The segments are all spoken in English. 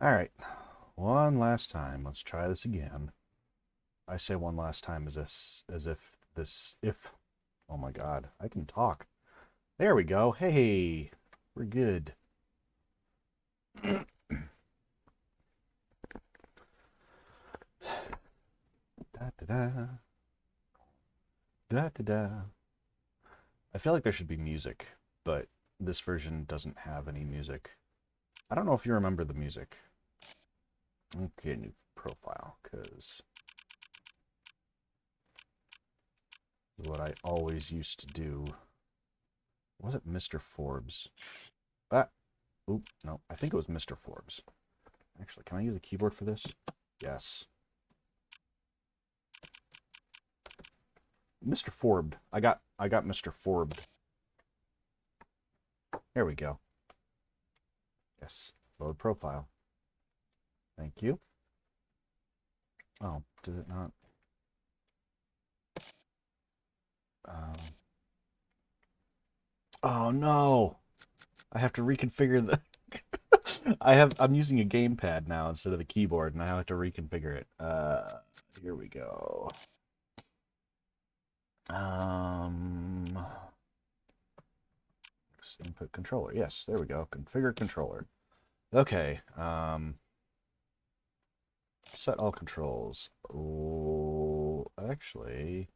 Alright, one last time. Let's try this again. I say one last time as if oh my god, I can talk. There we go. Hey, we're good. Da da da. Da da da. I feel like there should be music, but this version doesn't have any music. I don't know if you remember the music. Okay, new profile, because what I always used to do. Was it Mr. Forbes? Ah, oop, no, I think it was Mr. Forbes. Actually, can I use the keyboard for this? Yes. Mr. Forbed. I got Mr. Forbed. There we go. Yes. Load profile. Thank you. Oh, did it not? Um, oh no! I have to reconfigure the. I'm using a gamepad now instead of the keyboard, and I have to reconfigure it. Here we go. Um, input controller. Yes, there we go. Configure controller. Okay. Set all controls. Oh, actually,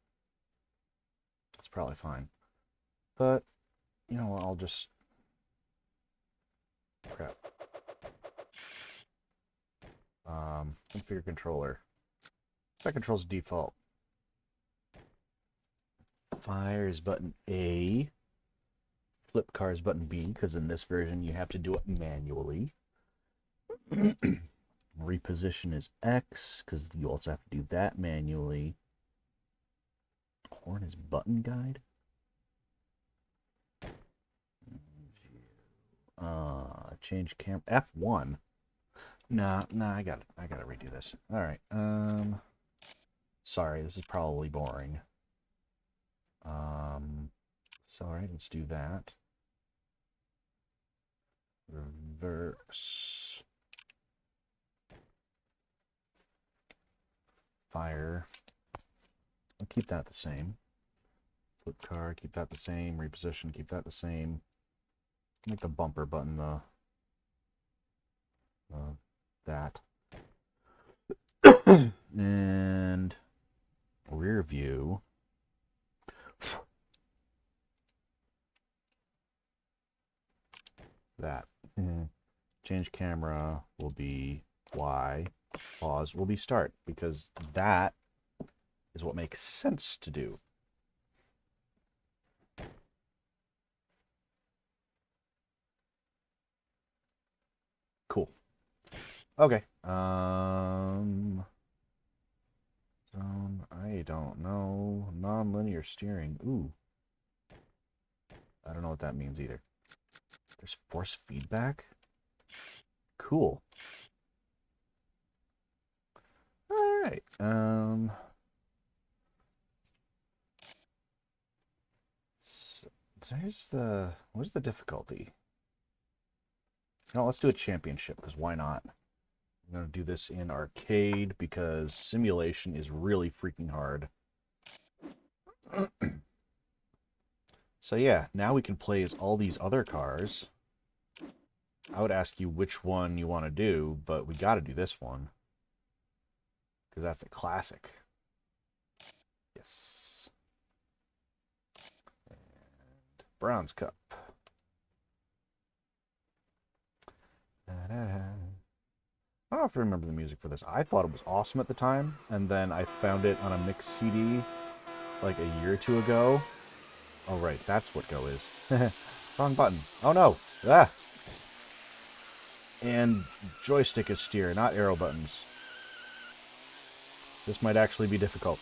that's probably fine. But you know what? I'll just crap. Configure controller. Set controls default. Fire is button A. Flip car is button B, because in this version you have to do it manually. Reposition is X, because you also have to do that manually. Horn is button guide. Change cam F1. Nah, I gotta redo this. All right. Sorry, this is probably boring. So all right, let's do that. Reverse. Fire. I'll keep that the same. Flip car, keep that the same. Reposition, keep that the same. Make the bumper button that. And rear view. That. Change camera will be Y. Pause will be start, because that is what makes sense to do. Cool. Okay. Zone, I don't know. Non-linear steering. Ooh. I don't know what that means either. There's force feedback? Cool. Alright. So what's the difficulty? No, let's do a championship, because why not? I'm going to do this in arcade because simulation is really freaking hard. So yeah, now we can play as all these other cars. I would ask you which one you want to do, but we got to do this one. Because that's the classic. Yes. And Bronze Cup. I don't know if I remember the music for this. I thought it was awesome at the time, and then I found it on a mix CD like a year or two ago. Oh, right, that's what go is. Wrong button. Oh, no. Ah! And joystick is steer, not arrow buttons. This might actually be difficult.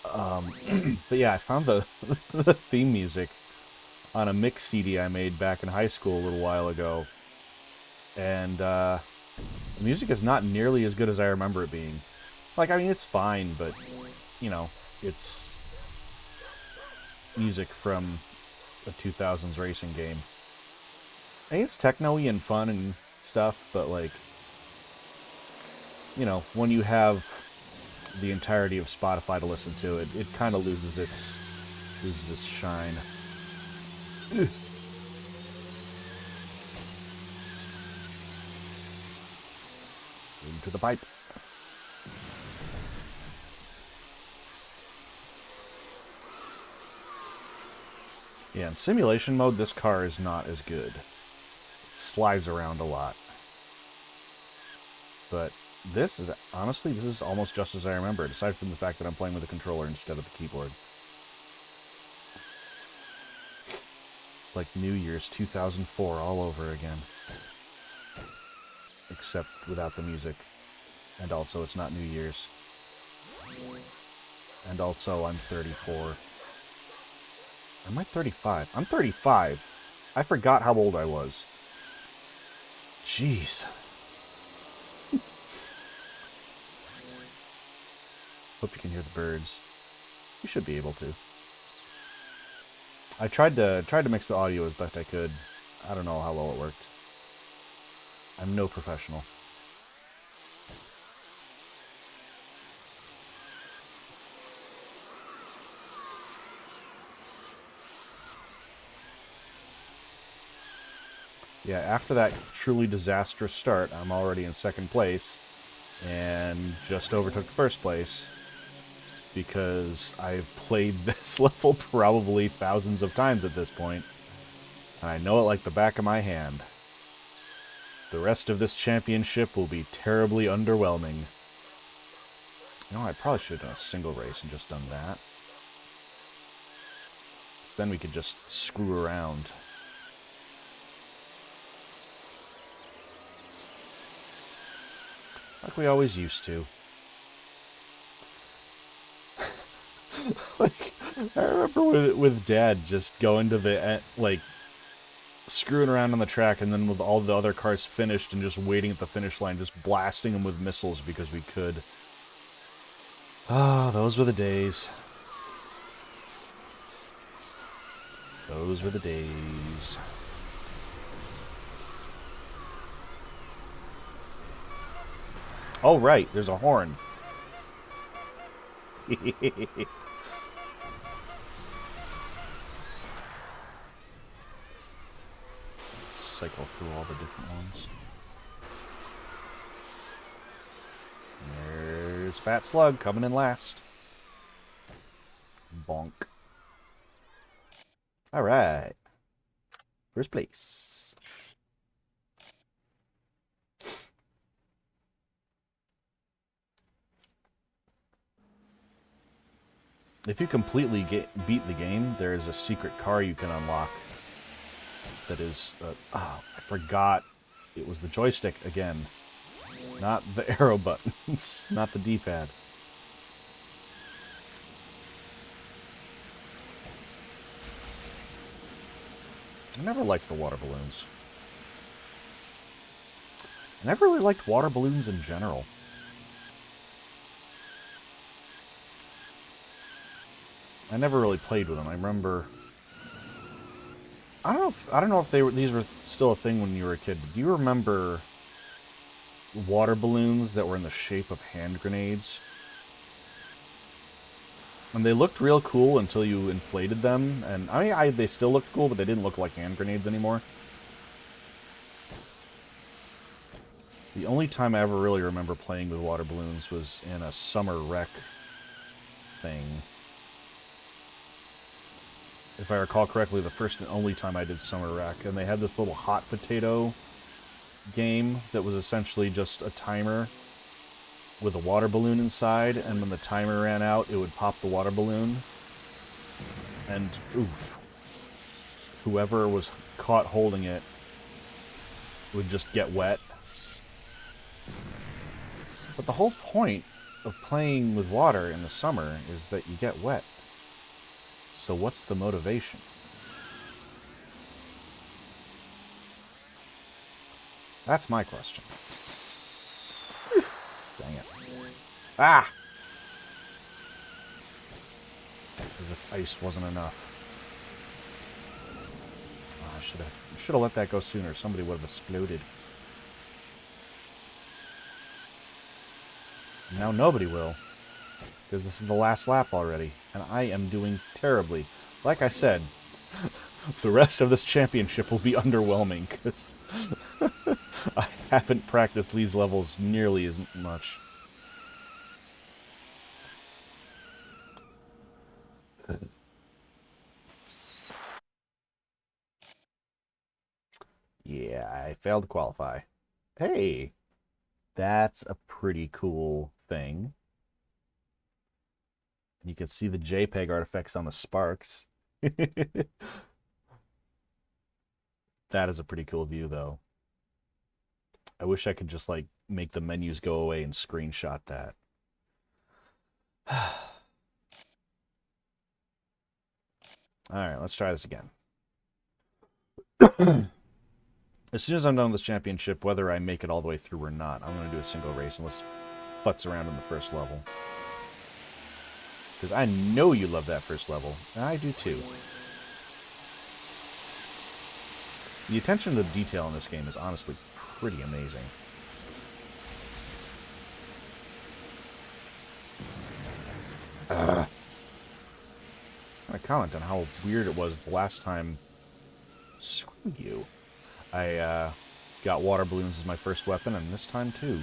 But yeah, I found the, the theme music on a mix CD I made back in high school a little while ago. And the music is not nearly as good as I remember it being. Like, I mean, it's fine, but, you know, it's music from a 2000s racing game. I mean, it's techno-y and fun and stuff, but, like, you know, when you have the entirety of Spotify to listen to, it kind of loses its shine. Into the pipe. Yeah, in simulation mode, this car is not as good. It slides around a lot. But this is, honestly, this is almost just as I remembered, aside from the fact that I'm playing with a controller instead of the keyboard. It's like New Year's 2004 all over again. Except without the music. And also, it's not New Year's. And also, I'm 34. Am I 35? I'm 35. I forgot how old I was. Jeez. Hope you can hear the birds. You should be able to. I tried to mix the audio as best I could. I don't know how well it worked. I'm no professional. Yeah, after that truly disastrous start, I'm already in second place and just overtook first place because I've played this level probably thousands of times at this point, and I know it like the back of my hand. The rest of this championship will be terribly underwhelming. You know, I probably should have done a single race and just done that. So then we could just screw around. Like we always used to. Like, I remember with Dad just going to the, like, screwing around on the track, and then with all the other cars finished and just waiting at the finish line, just blasting them with missiles because we could. Ah, those were the days. Those were the days. Oh, right, there's a horn. Cycle through all the different ones. There's Fat Slug coming in last. Bonk. Alright. First place. If you completely beat the game, there is a secret car you can unlock. That is, oh, I forgot. It was the joystick again. Not the arrow buttons. Not the D-pad. I never liked the water balloons. I never really liked water balloons in general. I never really played with them. I remember. I don't know if these were still a thing when you were a kid. But do you remember water balloons that were in the shape of hand grenades? And they looked real cool until you inflated them. And I mean, they still looked cool, but they didn't look like hand grenades anymore. The only time I ever really remember playing with water balloons was in a summer rec thing. If I recall correctly, the first and only time I did summer rec, and they had this little hot potato game that was essentially just a timer with a water balloon inside, and when the timer ran out, it would pop the water balloon. And, oof. Whoever was caught holding it would just get wet. But the whole point of playing with water in the summer is that you get wet. So what's the motivation? That's my question. Dang it. Ah! As if ice wasn't enough. Oh, I should have let that go sooner. Somebody would have exploded. Now nobody will, because this is the last lap already, and I am doing terribly. Like I said, the rest of this championship will be underwhelming, because I haven't practiced these levels nearly as much. Yeah, I failed to qualify. Hey, that's a pretty cool thing. You can see the JPEG artifacts on the sparks. That is a pretty cool view, though. I wish I could just, like, make the menus go away and screenshot that. Alright, let's try this again. As soon as I'm done with this championship, whether I make it all the way through or not, I'm going to do a single race and let's futz around in the first level. Because I know you love that first level, and I do too. The attention to detail in this game is honestly pretty amazing. I comment on how weird it was the last time. Screw you. I got water balloons as my first weapon, and this time too.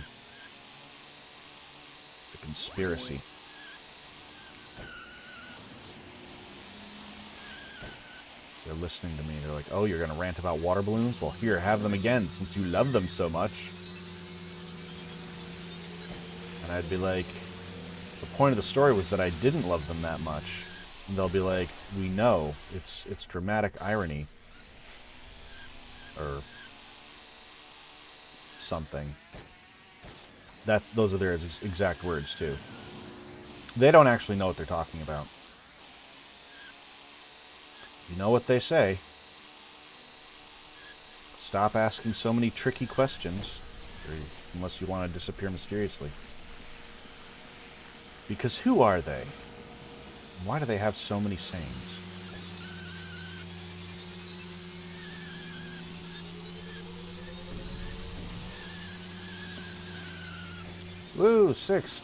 It's a conspiracy. They're listening to me. They're like, oh, you're going to rant about water balloons? Well, here, have them again, since you love them so much. And I'd be like, the point of the story was that I didn't love them that much. And they'll be like, we know. It's dramatic irony. Or something. Those are their exact words, too. They don't actually know what they're talking about. You know what they say. Stop asking so many tricky questions, unless you want to disappear mysteriously. Because who are they? Why do they have so many sayings? Woo, 6th.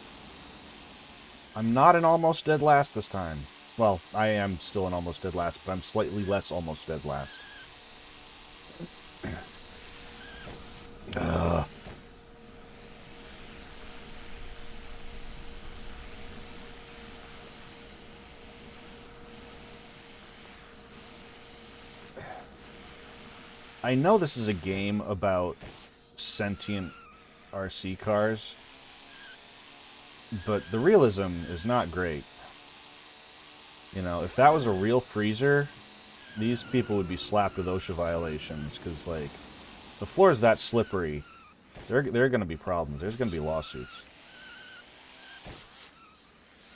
I'm not an almost dead last this time. Well, I am still an almost dead last, but I'm slightly less almost dead last. Ugh. I know this is a game about sentient RC cars, but the realism is not great. You know, if that was a real freezer, these people would be slapped with OSHA violations, because, like, the floor is that slippery. There are going to be problems. There's going to be lawsuits.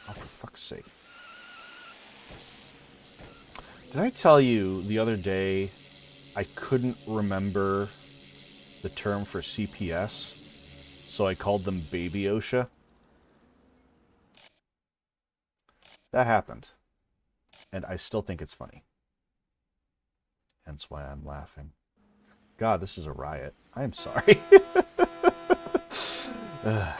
Oh, for fuck's sake. Did I tell you the other day I couldn't remember the term for CPS, so I called them Baby OSHA? That happened. And I still think it's funny. Hence why I'm laughing. God, this is a riot. I am sorry. I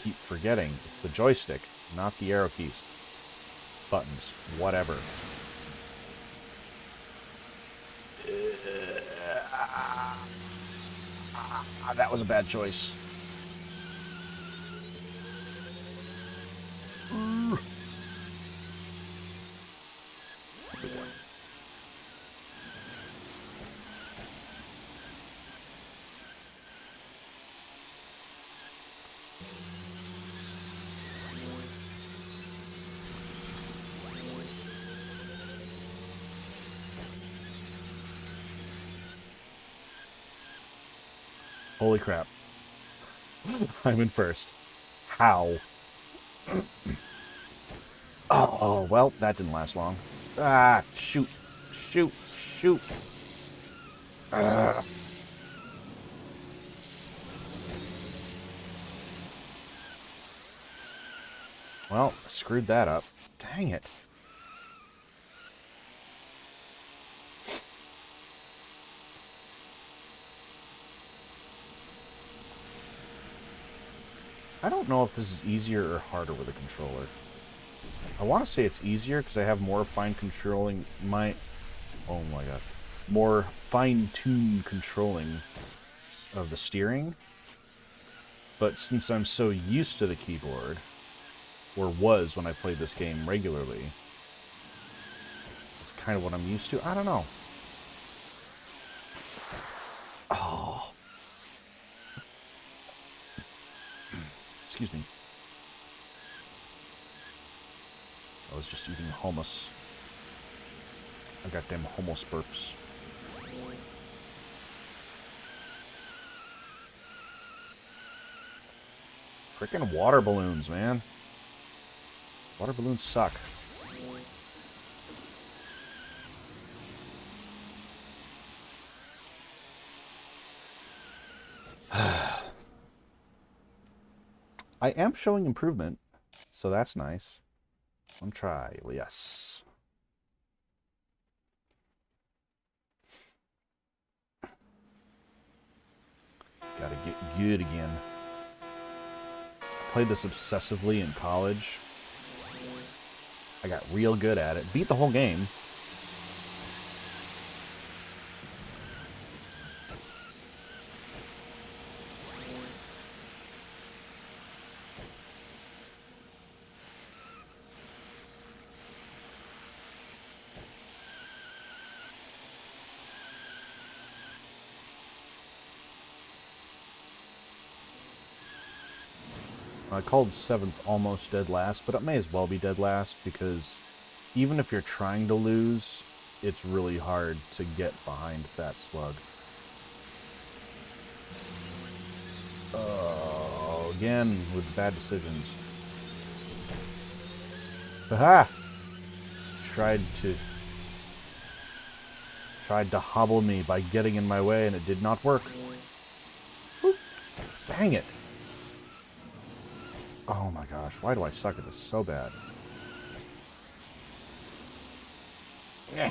keep forgetting. It's the joystick, not the arrow keys. Buttons, whatever. That was a bad choice. Good one. Holy crap. I'm in first. How? Oh, well, that didn't last long. Ah, shoot. Shoot. Shoot. Well, screwed that up. Dang it. I don't know if this is easier or harder with a controller. I want to say it's easier because I have more fine controlling oh my god, more fine-tuned controlling of the steering. But since I'm so used to the keyboard, or was when I played this game regularly, it's kind of what I'm used to. I don't know. Oh, excuse me. I was just eating hummus. I got them hummus burps. Freaking water balloons, man. Water balloons suck. I am showing improvement, so that's nice. One try, yes. Gotta get good again. Played this obsessively in college. I got real good at it. Beat the whole game. I called 7th almost dead last, but it may as well be dead last because even if you're trying to lose, it's really hard to get behind that slug. Oh, again with bad decisions. Aha! Tried to hobble me by getting in my way, and it did not work. Whoop. Dang it! Oh my gosh, why do I suck at this so bad? Yeah.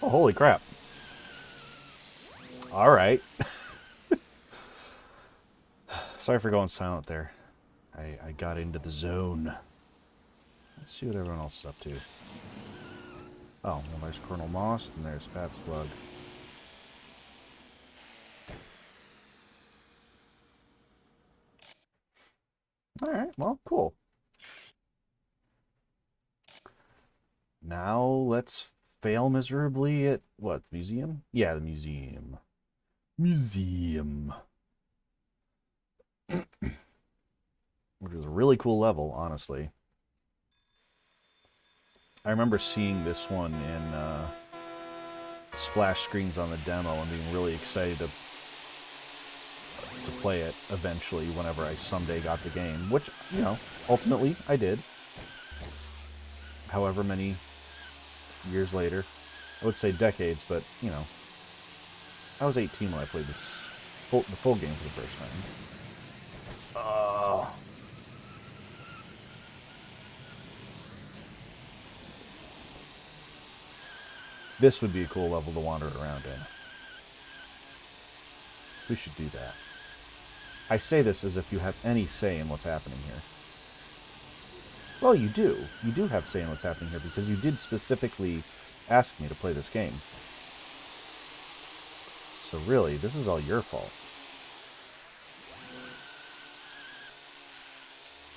Oh, holy crap. Alright. Sorry for going silent there. I got into the zone. Let's see what everyone else is up to. Oh, well, there's Colonel Moss, and there's Fat Slug. Alright, well, cool. Now let's fail miserably at, what, museum? Yeah, the museum. Museum. Which is a really cool level, honestly. I remember seeing this one in splash screens on the demo and being really excited to play it eventually whenever I someday got the game, which, you know, ultimately I did. However many years later. I would say decades, but, you know, I was 18 when I played the full game for the first time. This would be a cool level to wander around in. We should do that. I say this as if you have any say in what's happening here. Well, you do. You do have say in what's happening here because you did specifically ask me to play this game. So really, this is all your fault.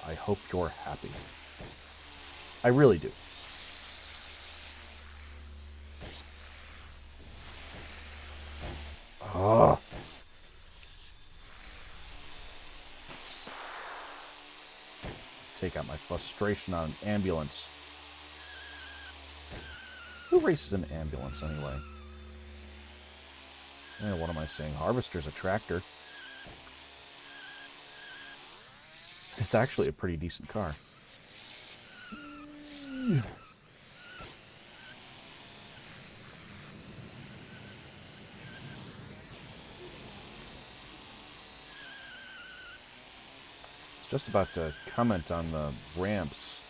I hope you're happy. I really do. Oh. Take out my frustration on an ambulance. Who races an ambulance anyway? What am I saying? Harvester's a tractor. It's actually a pretty decent car. Just about to comment on the ramps,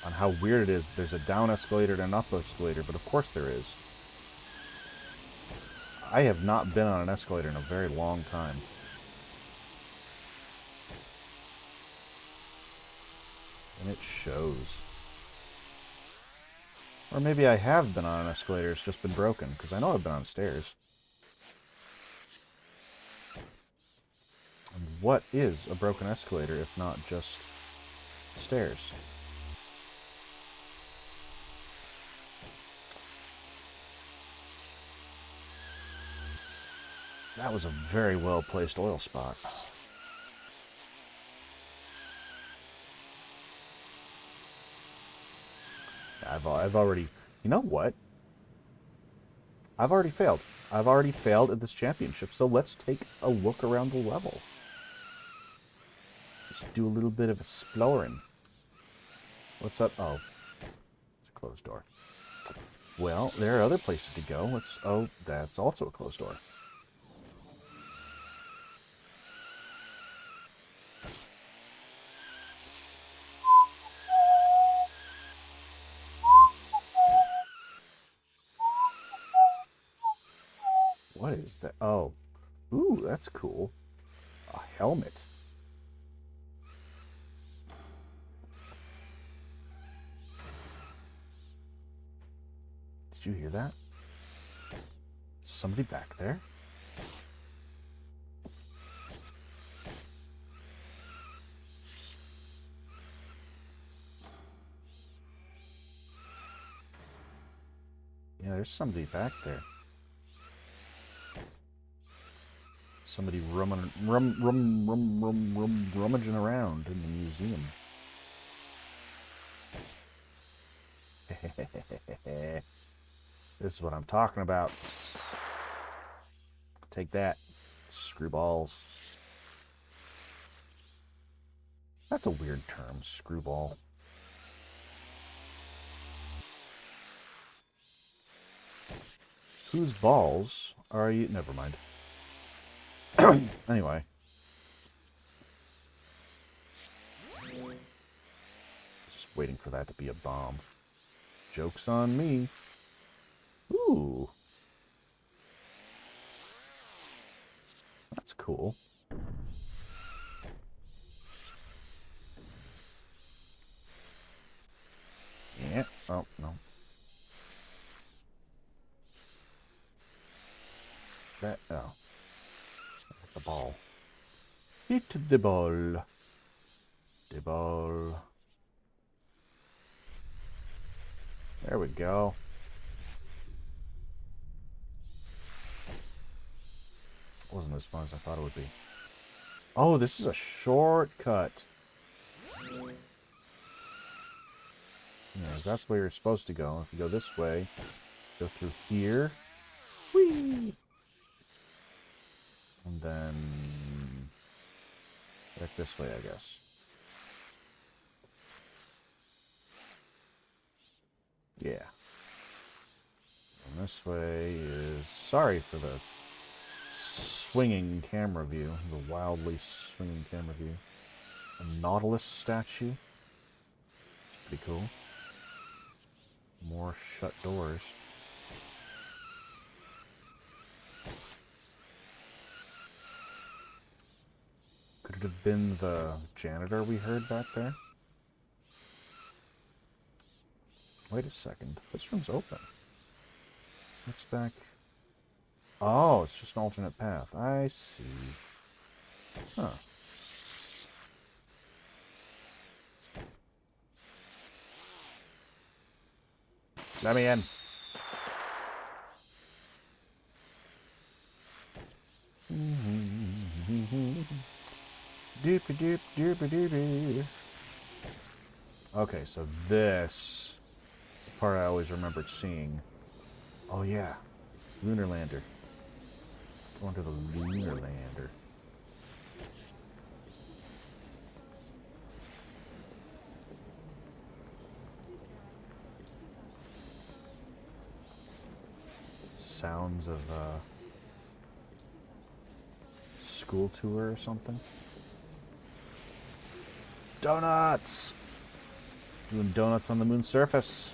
on how weird it is. There's a down escalator and an up escalator, but of course there is. I have not been on an escalator in a very long time. And it shows. Or maybe I have been on an escalator, it's just been broken, because I know I've been on stairs. And what is a broken escalator if not just stairs? That was a very well-placed oil spot. I've already... You know what? I've already failed. I've already failed at this championship, so let's take a look around the level. Just do a little bit of exploring. What's up? Oh, it's a closed door. Well, there are other places to go. Let's... Oh, that's also a closed door. What is that? Oh. Ooh, that's cool. A helmet. Did you hear that? Somebody back there? Yeah, there's somebody back there. Somebody rummaging around in the museum. This is what I'm talking about. Take that, screwballs. That's a weird term, screwball. Whose balls are you? Never mind. Anyway. Just waiting for that to be a bomb. Joke's on me. Ooh. That's cool. Yeah. Oh, no. That, oh. The ball. Hit the ball. The ball. There we go. Wasn't as fun as I thought it would be. Oh, this is a shortcut. Yeah, that's where you're supposed to go. If you go this way, go through here. Whee! And then back this way, I guess. Yeah. And this way is... Sorry for the swinging camera view. The wildly swinging camera view. A Nautilus statue. Pretty cool. More shut doors. Could it have been the janitor we heard back there? Wait a second. This room's open. What's back? Oh, it's just an alternate path. I see. Huh. Let me in. Doopy doop doopy doopy. Okay, so this is the part I always remembered seeing. Oh yeah, lunar lander. Going to the lunar lander. Sounds of school tour or something. Donuts! Doing donuts on the moon's surface.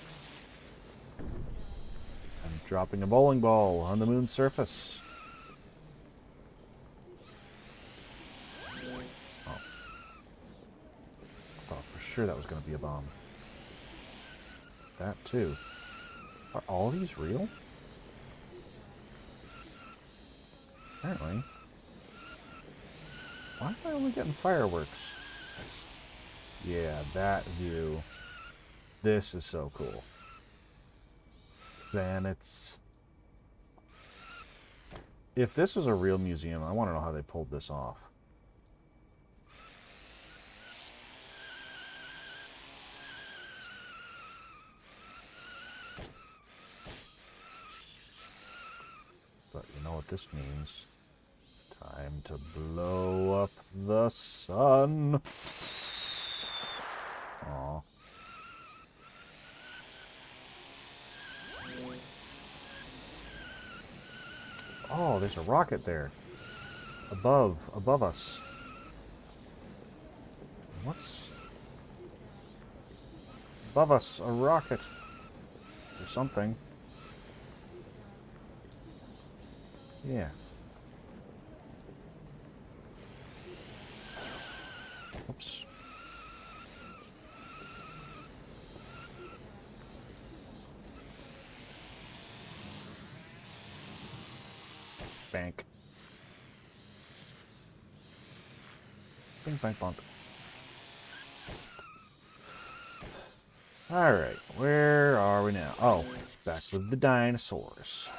I'm dropping a bowling ball on the moon's surface. Oh. I thought for sure that was going to be a bomb. That too. Are all these real? Apparently. Why am I only getting fireworks? Yeah, that view. This is so cool. Planets. If this was a real museum, I want to know how they pulled this off. But you know what this means. Time to blow up the sun. Aw. Oh, there's a rocket there. Above us. What's... Above us, a rocket. Or something. Yeah. Oops. Bank. Bing, bang, bonk. Alright, where are we now? Oh, back with the dinosaurs.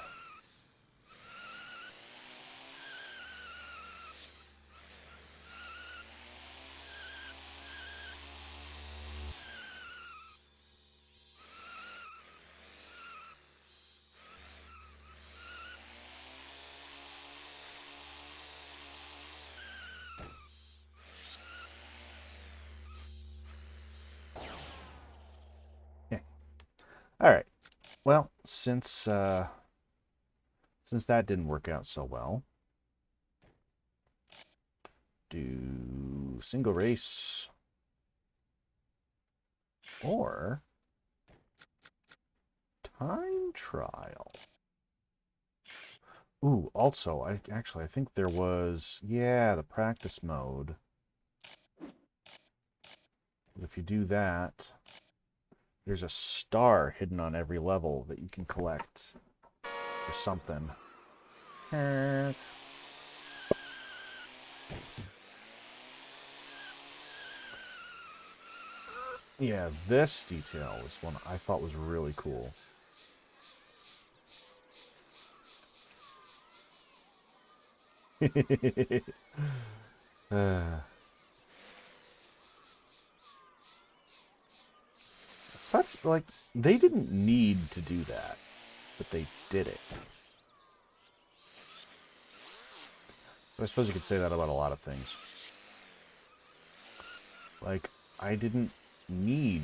Alright, well, since that didn't work out so well, do single race or time trial. Ooh, also, I think there was, yeah, the practice mode. If you do that, there's a star hidden on every level that you can collect or something. Yeah, this detail is one I thought was really cool. Such, like, they didn't need to do that, but they did it. I suppose you could say that about a lot of things. Like, I didn't need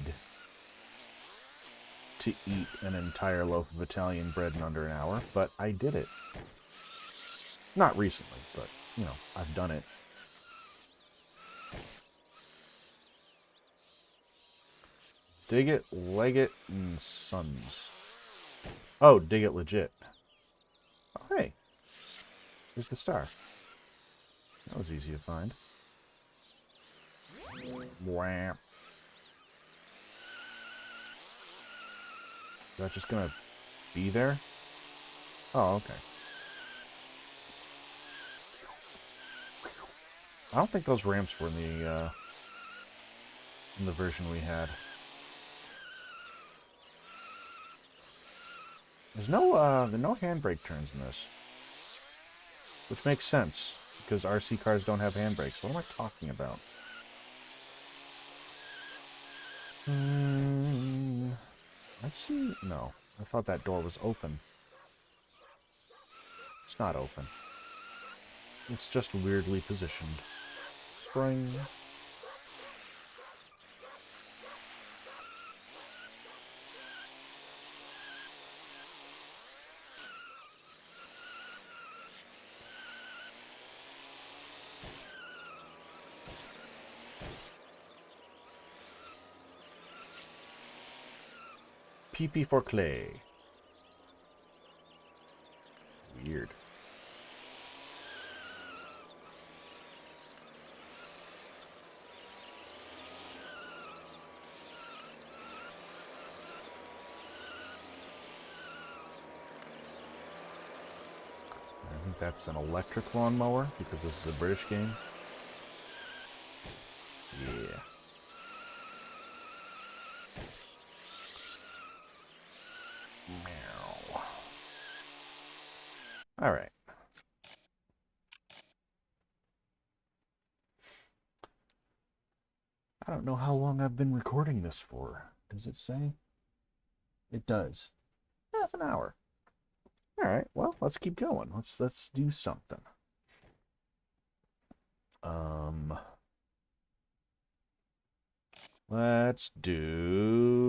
to eat an entire loaf of Italian bread in under an hour, but I did it. Not recently, but, you know, I've done it. Dig it, leg it, and sons. Oh, dig it legit. Oh, hey. Here's the star. That was easy to find. Wham. Is that just gonna be there? Oh, okay. I don't think those ramps were in the version we had. there are no handbrake turns in this. Which makes sense, because RC cars don't have handbrakes. What am I talking about? Let's see. No, I thought that door was open. It's not open. It's just weirdly positioned. Spring. PP for clay. Weird. I think that's an electric lawnmower, because this is a British game. Yeah. Meow. Alright. I don't know how long I've been recording this for. Does it say? It does. Half an hour. Alright, well, let's keep going. Let's do something. Let's do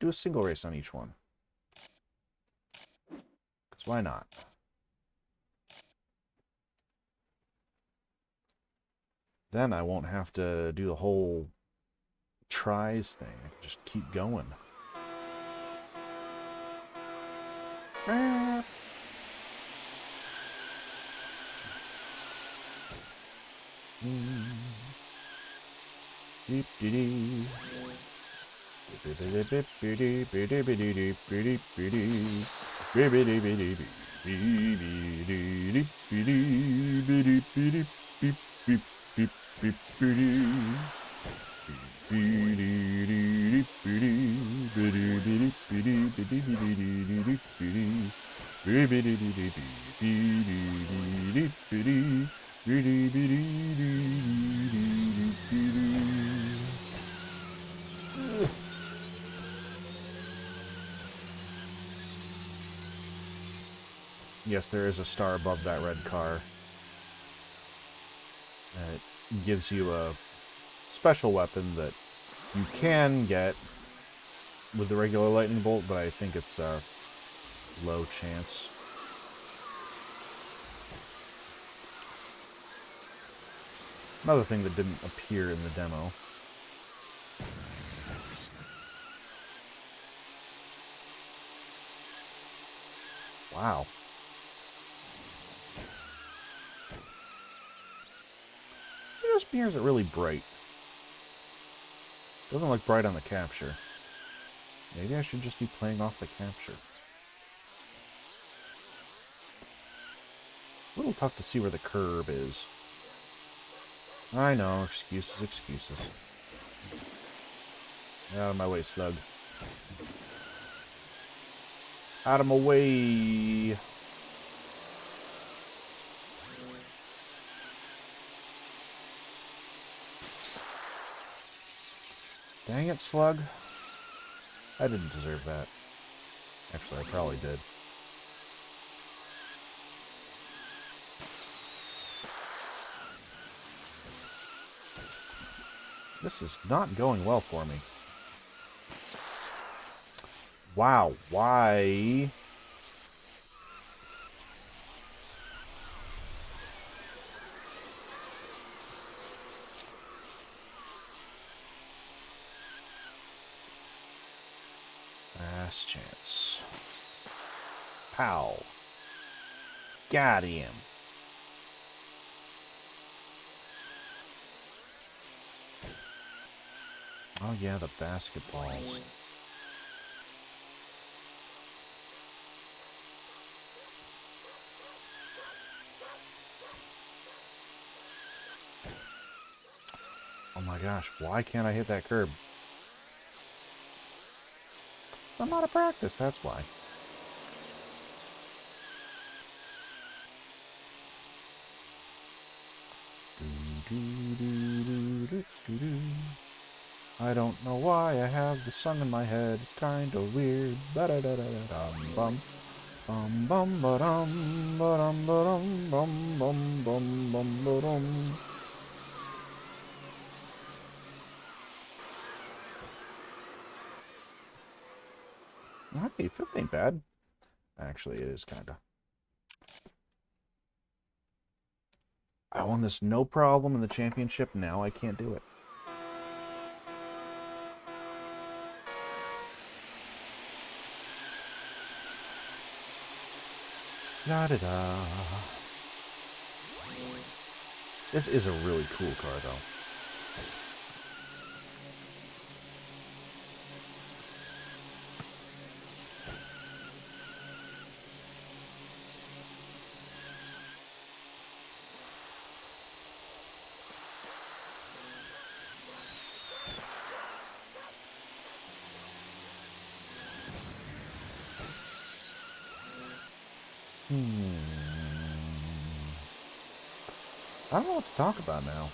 a single race on each one. Because why not? Then I won't have to do the whole tries thing. I can just keep going. Yes, there is a star above that red car. It gives you a special weapon that you can get with the regular lightning bolt, but I think it's a low chance. Another thing that didn't appear in the demo. Wow. See, those mirrors are really bright. Doesn't look bright on the capture. Maybe I should just be playing off the capture. A little tough to see where the curb is. I know, excuses, excuses. Get out of my way, slug. Out of my way. Dang it, slug. I didn't deserve that. Actually, I probably did. This is not going well for me. Wow, why? Last chance. Pow. Got him. Oh yeah, the basketballs. Oh my gosh, why can't I hit that curb? I'm out of practice, that's why. I don't know why I have this song in my head. It's kind of weird. Ba da da da da bum bum bum ba dum ba dum ba dum bum bum bum bum ba dum. Hey, fifth ain't bad. Actually, it is kinda. I won this no problem in the championship. Now I can't do it. Da da da. This is a really cool car, though. I don't know what to talk about now.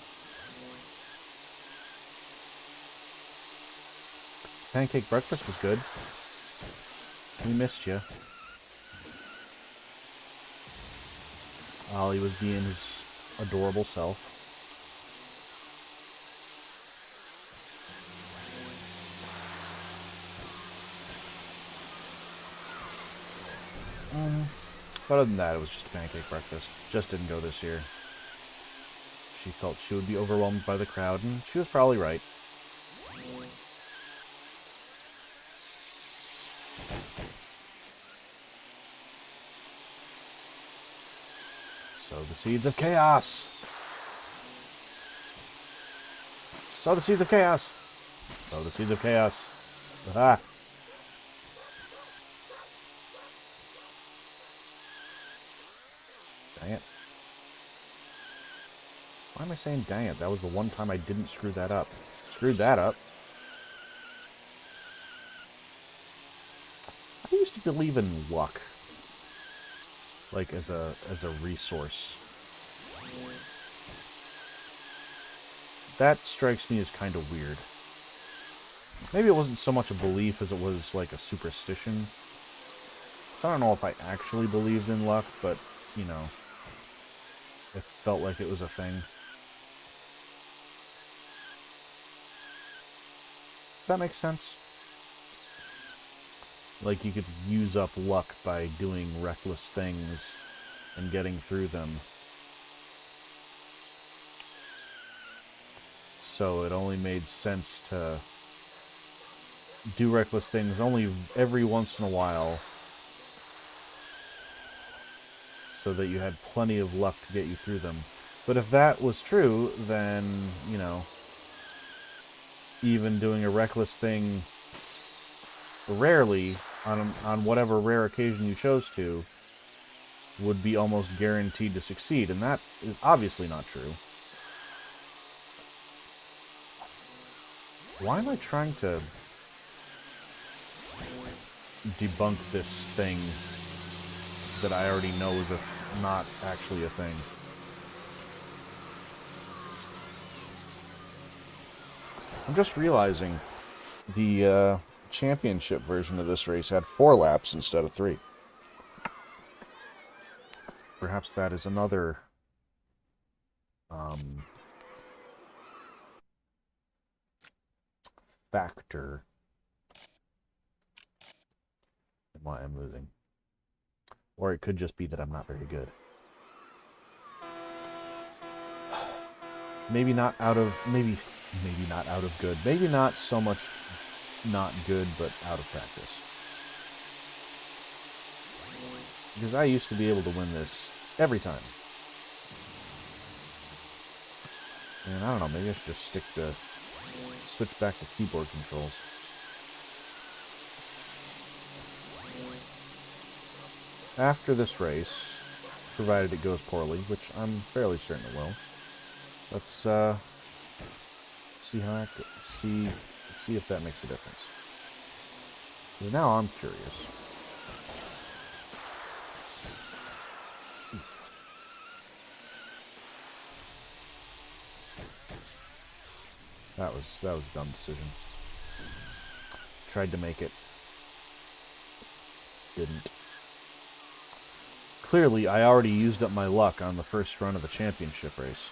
Pancake breakfast was good. We missed you. Ollie was being his adorable self. But other than that, it was just a pancake breakfast. Just didn't go this year. She felt she would be overwhelmed by the crowd, and she was probably right. Sow the seeds of chaos! Sow the seeds of chaos! Sow the seeds of chaos! Ah! Dang it. Why am I saying dang it? That was the one time I didn't screw that up. Screwed that up. I used to believe in luck. Like, as a resource. That strikes me as kind of weird. Maybe it wasn't so much a belief as it was like a superstition. So I don't know if I actually believed in luck, but, you know, it felt like it was a thing. Does that make sense? Like, you could use up luck by doing reckless things and getting through them. So it only made sense to do reckless things only every once in a while, so that you had plenty of luck to get you through them. But if that was true, then, you know, even doing a reckless thing rarely, on whatever rare occasion you chose to, would be almost guaranteed to succeed, and that is obviously not true. Why am I trying to debunk this thing that I already know is not actually a thing? I'm just realizing the championship version of this race had 4 laps instead of 3. Perhaps that is another factor in why I'm losing. Or it could just be that I'm not very good. Maybe not out of good. Maybe not so much not good, but out of practice. Because I used to be able to win this every time. And I don't know, maybe I should just switch back to keyboard controls. After this race, provided it goes poorly, which I'm fairly certain it will, let's see if that makes a difference. Now I'm curious. That was a dumb decision. Tried to make it. Didn't. Clearly, I already used up my luck on the first run of the championship race.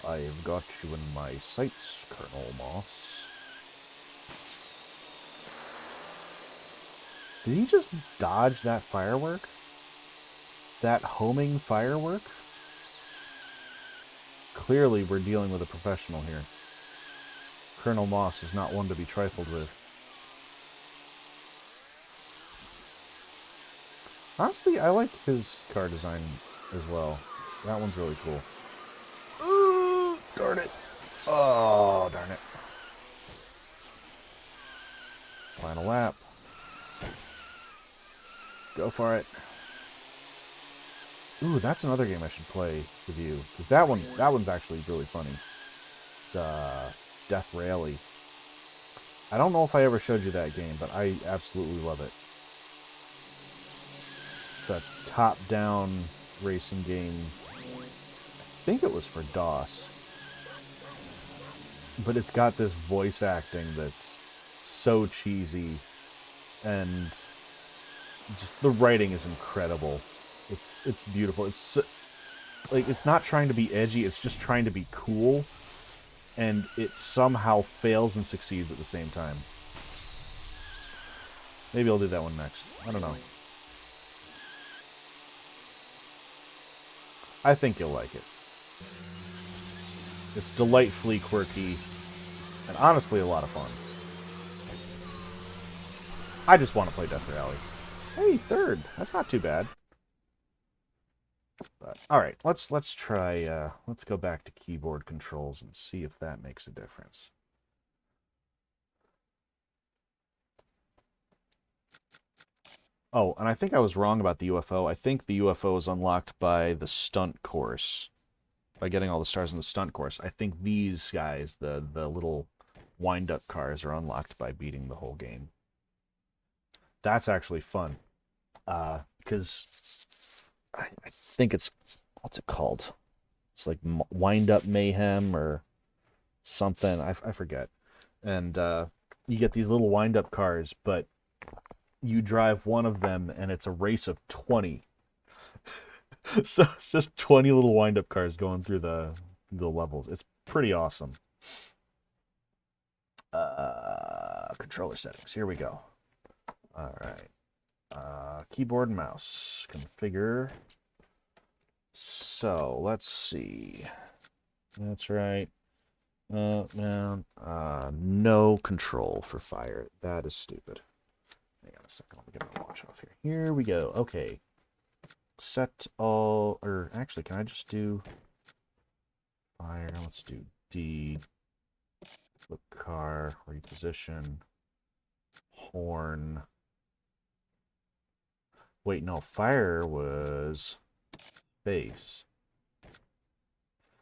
I have got you in my sights, Colonel Moss. Did he just dodge that firework? That homing firework? Clearly, we're dealing with a professional here. Colonel Moss is not one to be trifled with. Honestly, I like his car design as well. That one's really cool. Ooh, darn it. Oh, darn it. Final lap. Go for it. Ooh, that's another game I should play with you. Because that one's actually really funny. It's Death Rally. I don't know if I ever showed you that game, but I absolutely love it. It's a top-down racing game. I think it was for DOS. But it's got this voice acting that's so cheesy, and just the writing is incredible. It's beautiful. It's like, it's not trying to be edgy, it's just trying to be cool, and it somehow fails and succeeds at the same time. Maybe I'll do that one next. I don't know. I think you'll like it. It's delightfully quirky, and honestly a lot of fun. I just want to play Death Rally. Hey, third. That's not too bad. But, all right, let's try. Let's go back to keyboard controls and see if that makes a difference. Oh, and I think I was wrong about the UFO. I think the UFO is unlocked by the stunt course, by getting all the stars in the stunt course. I think these guys, the little wind-up cars, are unlocked by beating the whole game. That's actually fun, because I think it's, what's it called? It's like wind-up mayhem or something. I forget. And you get these little wind-up cars, but you drive one of them, and it's a race of 20. So it's just 20 little wind-up cars going through the levels. It's pretty awesome. Controller settings. Here we go. All right. Keyboard and mouse. Configure. So let's see. That's right. Man. No control for fire. That is stupid. Hang on a second. Let me get my watch off here. Here we go. Okay. Set all, or actually, can I just do fire? Let's do D. Flip car, reposition, horn. Wait, no, fire was base.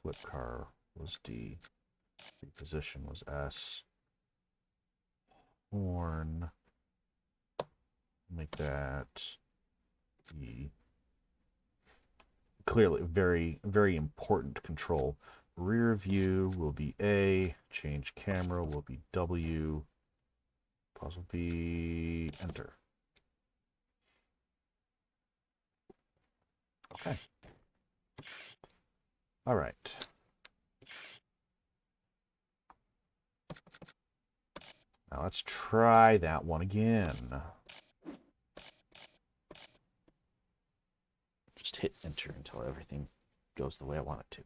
Flip car was D. Reposition was S. Horn. Make that E. Clearly, very, very important control. Rear view will be A. Change camera will be W. Pause will be enter. Okay. All right. Now let's try that one again. Just hit enter until everything goes the way I want it to.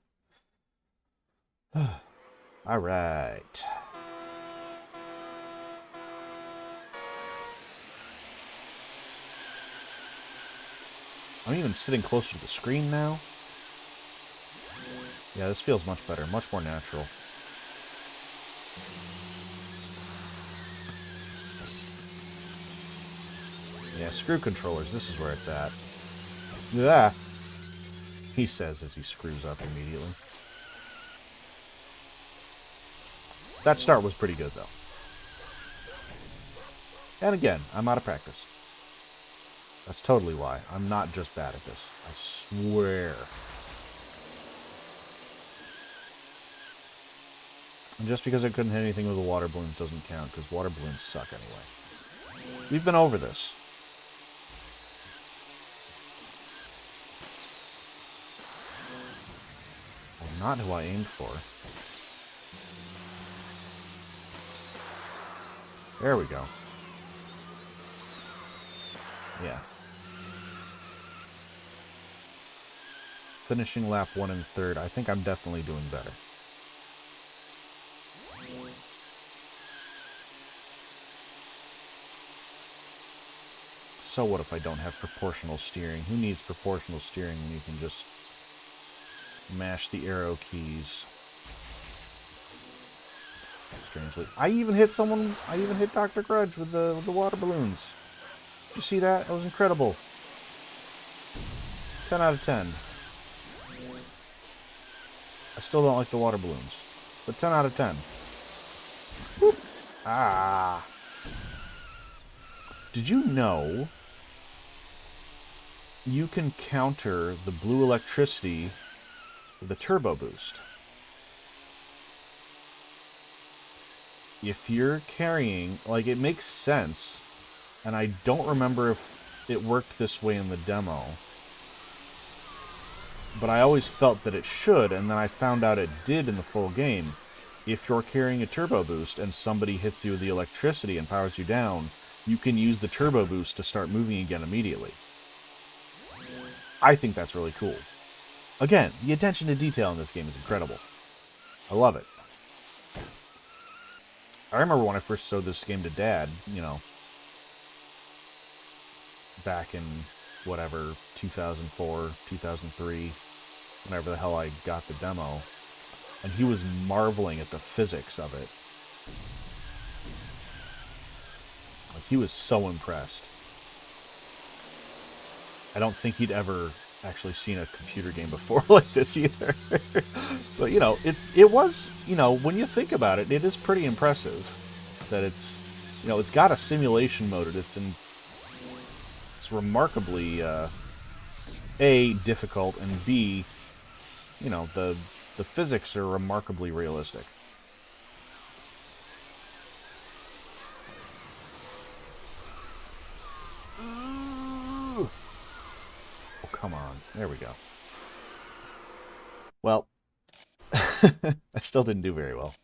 All right. I'm even sitting closer to the screen now. Yeah, this feels much better, much more natural. Yeah, screw controllers, this is where it's at. Yeah, he says as he screws up immediately. That start was pretty good, though. And again, I'm out of practice. That's totally why. I'm not just bad at this. I swear. And just because I couldn't hit anything with the water balloons doesn't count, because water balloons suck anyway. We've been over this. Well, not who I aimed for. There we go. Yeah. Finishing lap 1 and 3rd. I think I'm definitely doing better. So what if I don't have proportional steering? Who needs proportional steering when you can just mash the arrow keys? Strangely. I even hit Dr. Grudge with the water balloons. Did you see that? That was incredible. 10 out of 10. I still don't like the water balloons. But 10 out of 10. Whoop. Ah. Did you know you can counter the blue electricity with a turbo boost? If you're carrying, like, it makes sense, and I don't remember if it worked this way in the demo, but I always felt that it should, and then I found out it did in the full game. If you're carrying a turbo boost and somebody hits you with the electricity and powers you down, you can use the turbo boost to start moving again immediately. I think that's really cool. Again, the attention to detail in this game is incredible. I love it. I remember when I first showed this game to Dad, you know, back in, whatever, 2004, 2003, whenever the hell I got the demo, and he was marveling at the physics of it. Like, he was so impressed. I don't think he'd ever actually seen a computer game before like this either. But, you know, it was, you know, when you think about it, it is pretty impressive that it's, you know, it's got a simulation mode. It's remarkably, A, difficult, and B, you know, the physics are remarkably realistic. Oh, come on. There we go. Well, I still didn't do very well.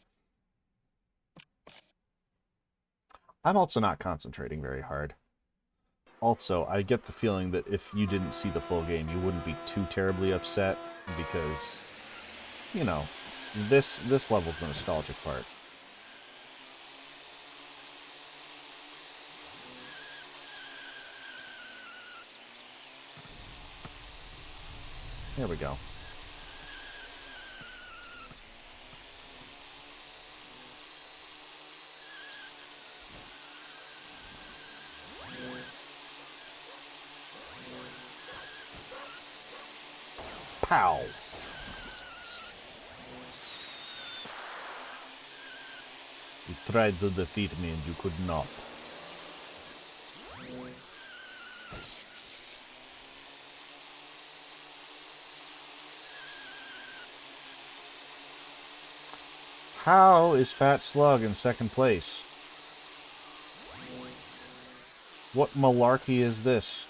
I'm also not concentrating very hard. Also, I get the feeling that if you didn't see the full game, you wouldn't be too terribly upset because, you know, this level's the nostalgic part. There we go. Pow! You tried to defeat me and you could not. How is Fat Slug in second place? What malarkey is this?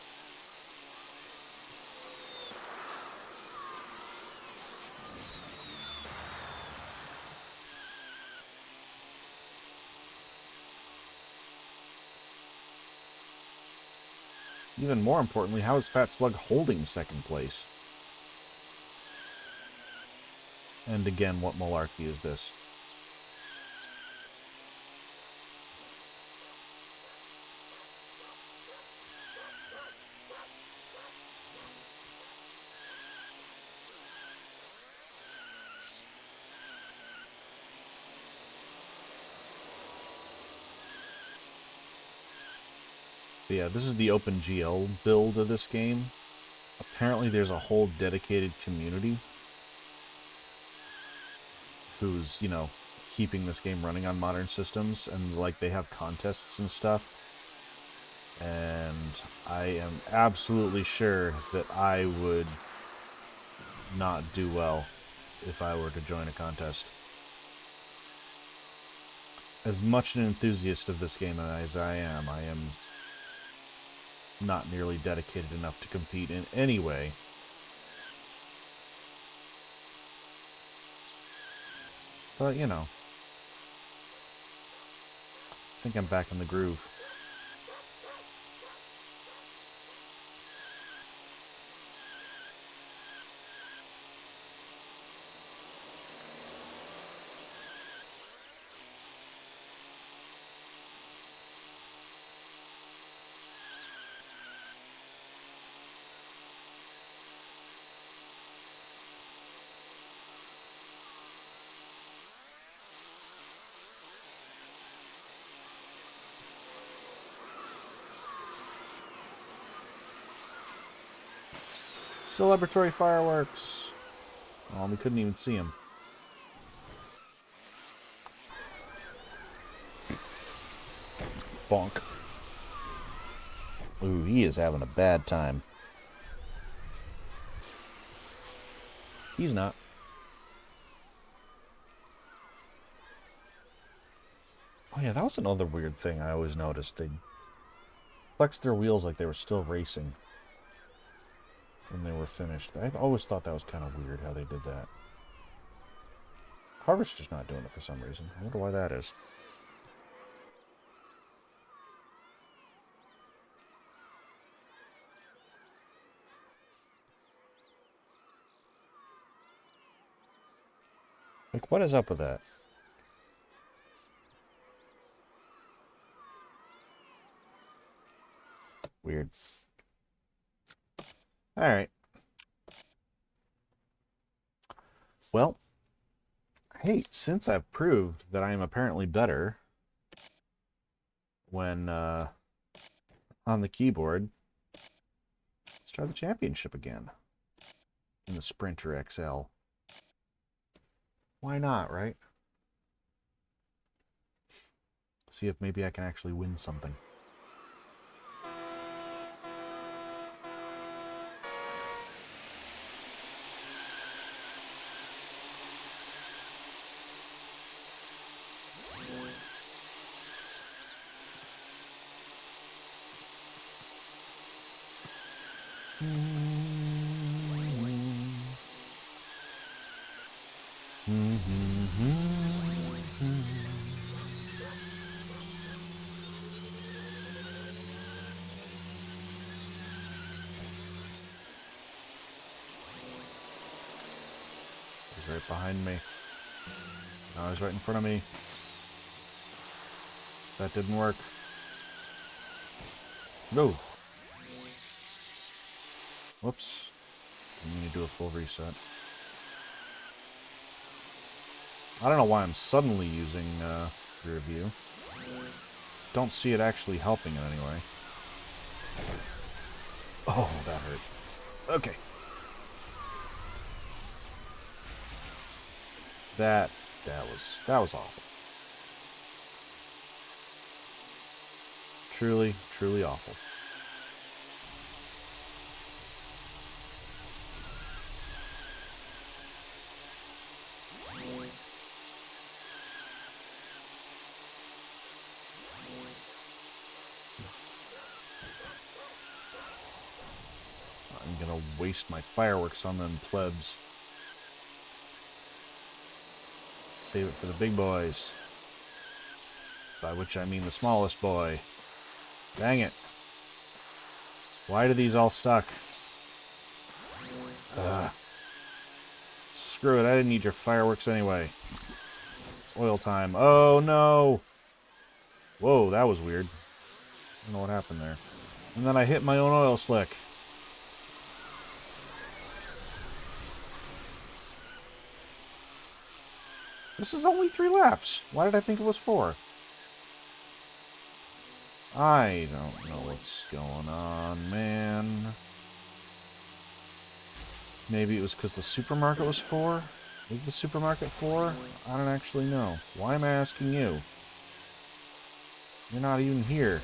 Even more importantly, how is Fat Slug holding second place? And again, what malarkey is this? So yeah, this is the OpenGL build of this game. Apparently there's a whole dedicated community who's, you know, keeping this game running on modern systems, and like they have contests and stuff. And I am absolutely sure that I would not do well if I were to join a contest. As much an enthusiast of this game as I am not nearly dedicated enough to compete in any way. But, you know, I think I'm back in the groove. Celebratory fireworks! Oh, we couldn't even see them. Bonk. Ooh, he is having a bad time. He's not. Oh yeah, that was another weird thing I always noticed. They flexed their wheels like they were still racing when they were finished. I always thought that was kind of weird how they did that. Harvest's just not doing it for some reason. I wonder why that is. Like, what is up with that? Weird. Alright. Well, hey, since I've proved that I am apparently better when on the keyboard, let's try the championship again in the Sprinter XL. Why not, right? See if maybe I can actually win something. He's right behind me. Now he's right in front of me. That didn't work. No. Whoops. I'm going to do a full reset. I don't know why I'm suddenly using rear view. Don't see it actually helping in any way. Oh, that hurt. Okay. That was awful. Truly, truly awful. I'm gonna waste my fireworks on them plebs. Save it for the big boys. By which I mean the smallest boy. Dang it. Why do these all suck? Ugh. Screw it, I didn't need your fireworks anyway. It's oil time. Oh no! Whoa, that was weird. I don't know what happened there. And then I hit my own oil slick. This is only 3 laps. Why did I think it was 4? I don't know what's going on, man. Maybe it was because the supermarket was 4? Is the supermarket 4? I don't actually know. Why am I asking you? You're not even here.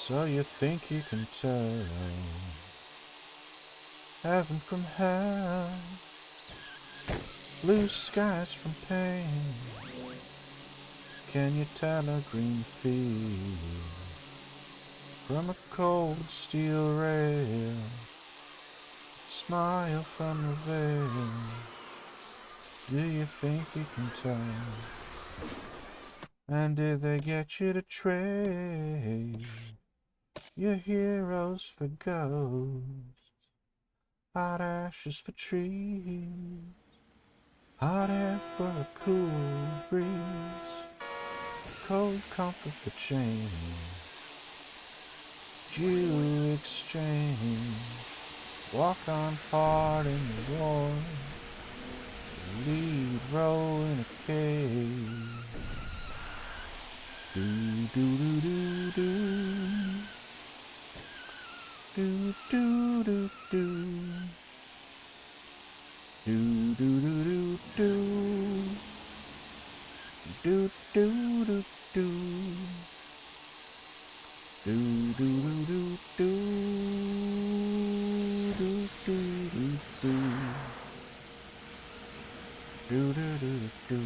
So you think you can tell heaven from hell, blue skies from pain? Can you tell a green field from a cold steel rail? Smile from the veil. Do you think you can tell? And did they get you to trade your heroes for ghosts? Hot ashes for trees, hot air for a cool breeze, cold comfort for change. You exchange, walk on part in the war, lead role in a cave. Do do do do do. Do do do do. Do do do do do. Do do do do. Do do do do do. Do do do do. Do do do do.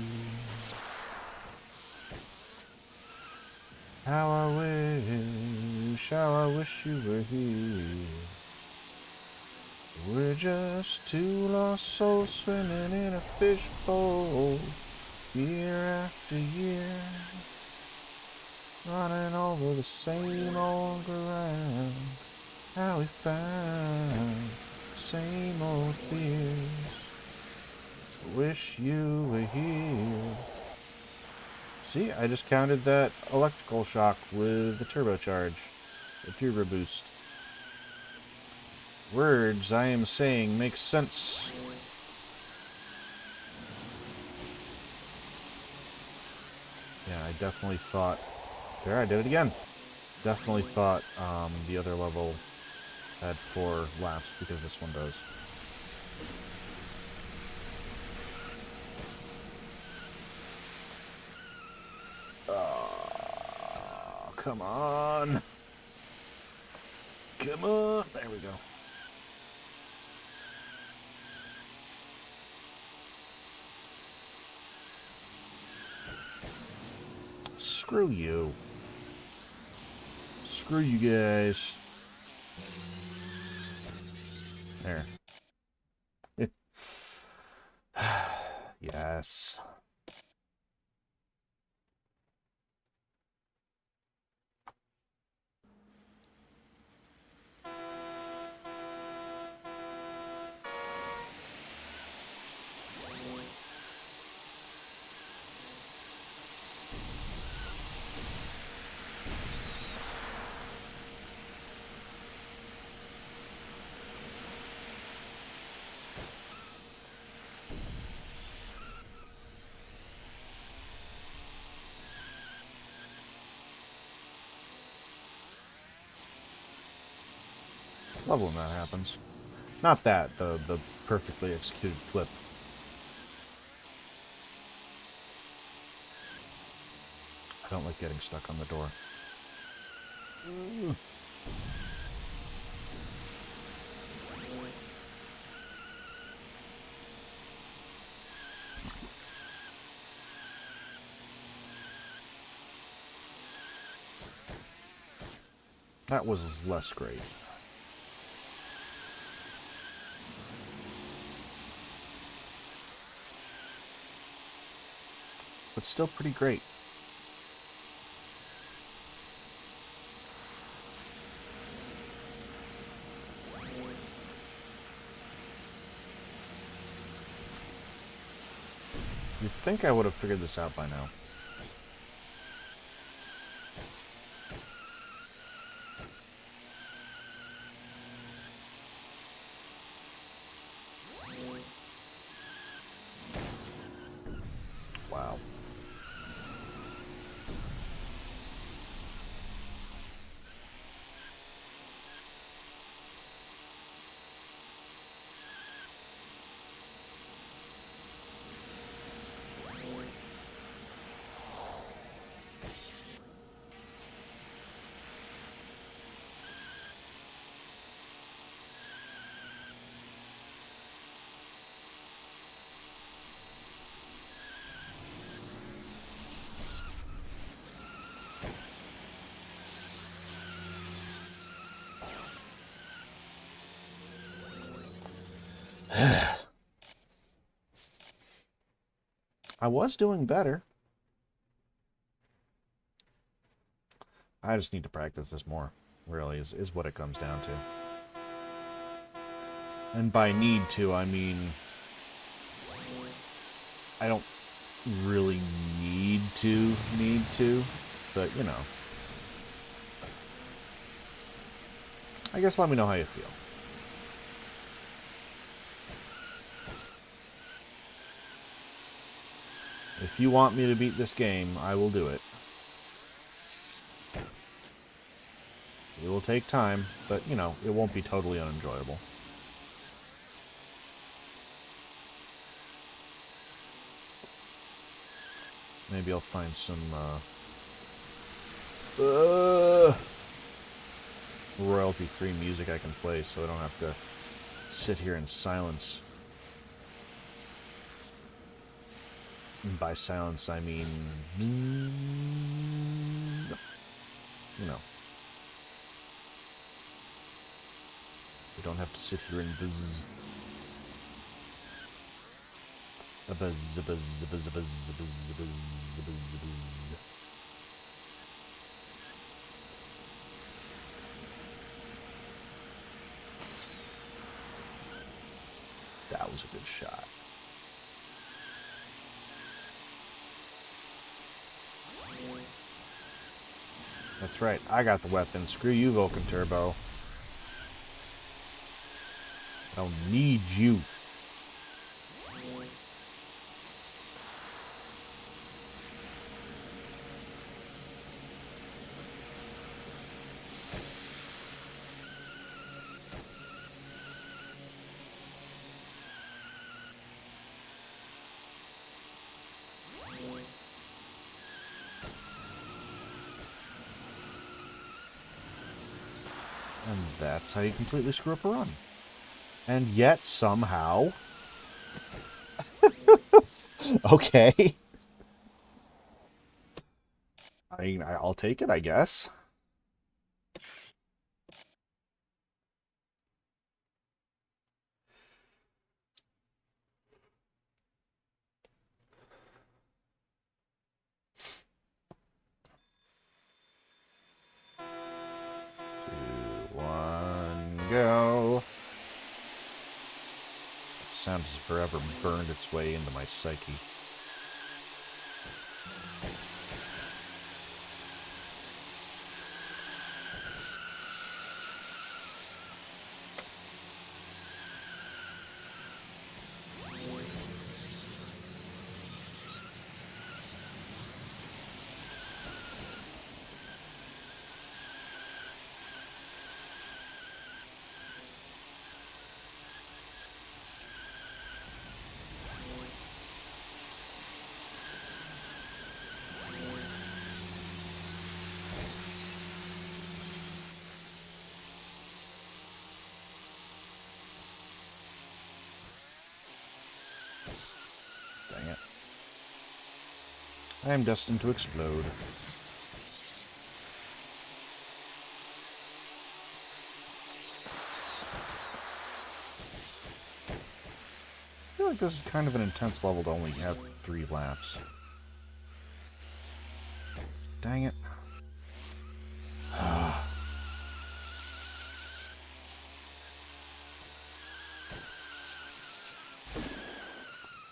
How I wish you were here. We're just two lost souls swimming in a fishbowl, year after year, running over the same old ground. How we found the same old fears. Wish you were here. See, I just counted that electrical shock with the turbocharge, the turbo boost. Words I am saying make sense. Yeah, I definitely thought... There, I did it again. Definitely thought the other level had 4 laps because this one does. Oh, come on. Come on. There we go. Screw you. Screw you guys. There. Yes. Love when that happens. Not that, the perfectly executed flip. I don't like getting stuck on the door. That was less great. But still pretty great. You'd think I would have figured this out by now. I was doing better. I just need to practice this more, really, is what it comes down to. And by need to, I mean, I don't really need to, but, you know. I guess let me know how you feel. If you want me to beat this game, I will do it. It will take time, but, you know, it won't be totally unenjoyable. Maybe I'll find some, royalty-free music I can play so I don't have to sit here in silence. And by silence, I mean, you know. We don't have to sit here and buzz. A buzz, a buzz, a buzz, a buzz, a buzz, a buzz, a buzz, a buzz. That was a good shot. That's right, I got the weapon. Screw you, Vulcan Turbo. I don't need you. And that's how you completely screw up a run. And yet, somehow... Okay. I mean, I'll take it, I guess. Go. That sound has forever burned its way into my psyche. Dang it. I am destined to explode. I feel like this is kind of an intense level to only have 3 laps. Dang it.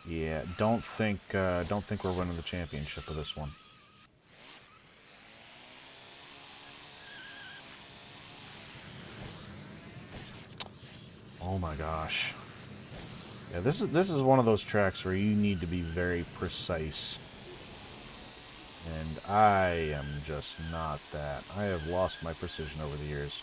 Yeah, don't think we're winning the championship with this one. Oh my gosh. Yeah, this is one of those tracks where you need to be very precise. And I am just not that. I have lost my precision over the years.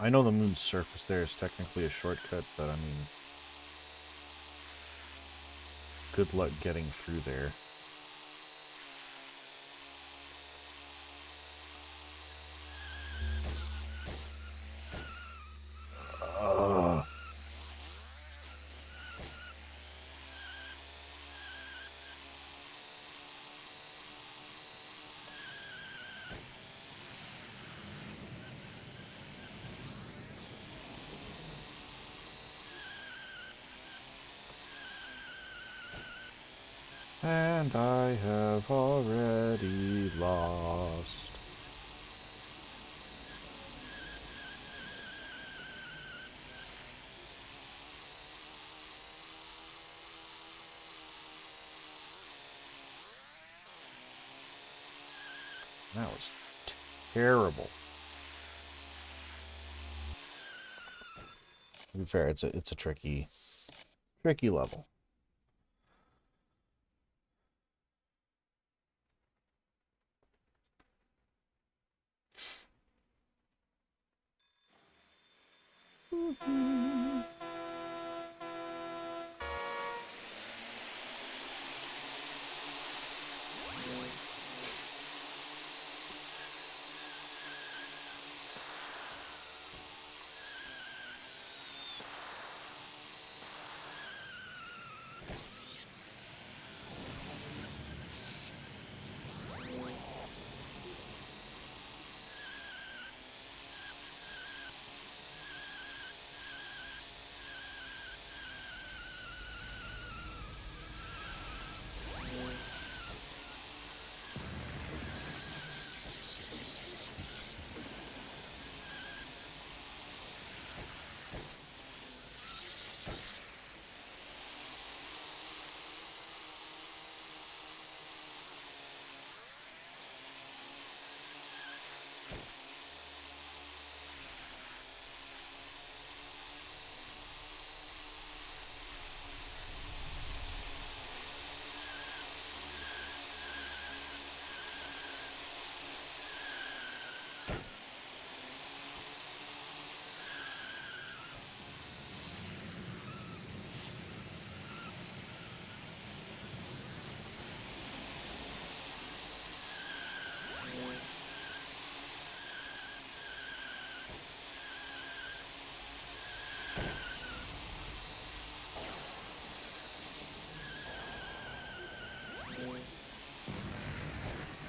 I know the moon's surface there is technically a shortcut, but I mean, good luck getting through there. And I have already lost. That was terrible. To be fair, it's a tricky level.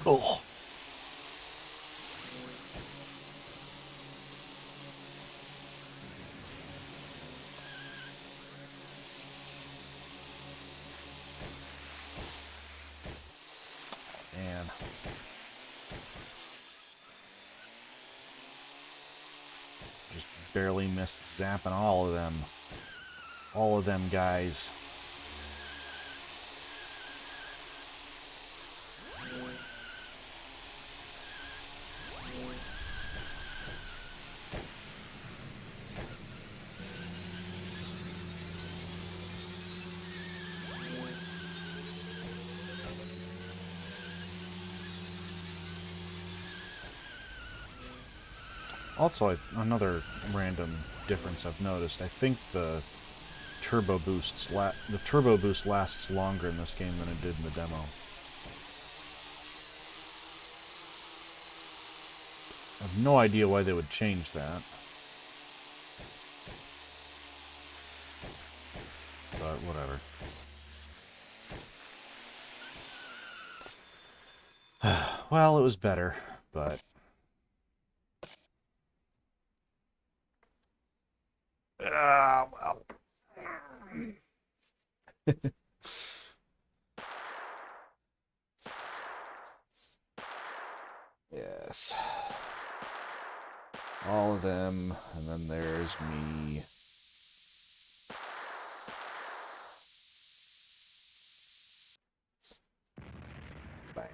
Oh. Man. Just barely missed zapping all of them. All of them guys. Also, another random difference I've noticed. I think the turbo boost lasts longer in this game than it did in the demo. I have no idea why they would change that. But whatever. Well, it was better, but... well. Yes. All of them, and then there's me. Bang.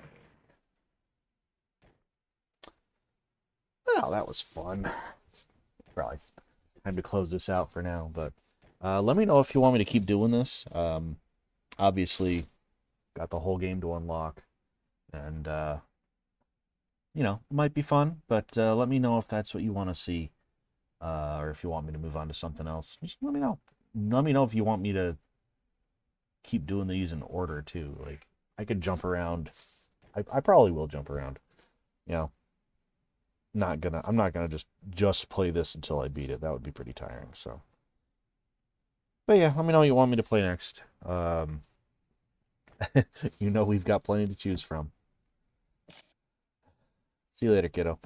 Well, that was fun. Probably time to close this out for now, but let me know if you want me to keep doing this. Obviously, got the whole game to unlock, and you know, it might be fun, but let me know if that's what you want to see, or if you want me to move on to something else. Just let me know. Let me know if you want me to keep doing these in order too. Like, I could jump around. I probably will jump around. You know, I'm not gonna just play this until I beat it. That would be pretty tiring. So, but yeah, let me know what you want me to play next. You know, we've got plenty to choose from. See you later, kiddo.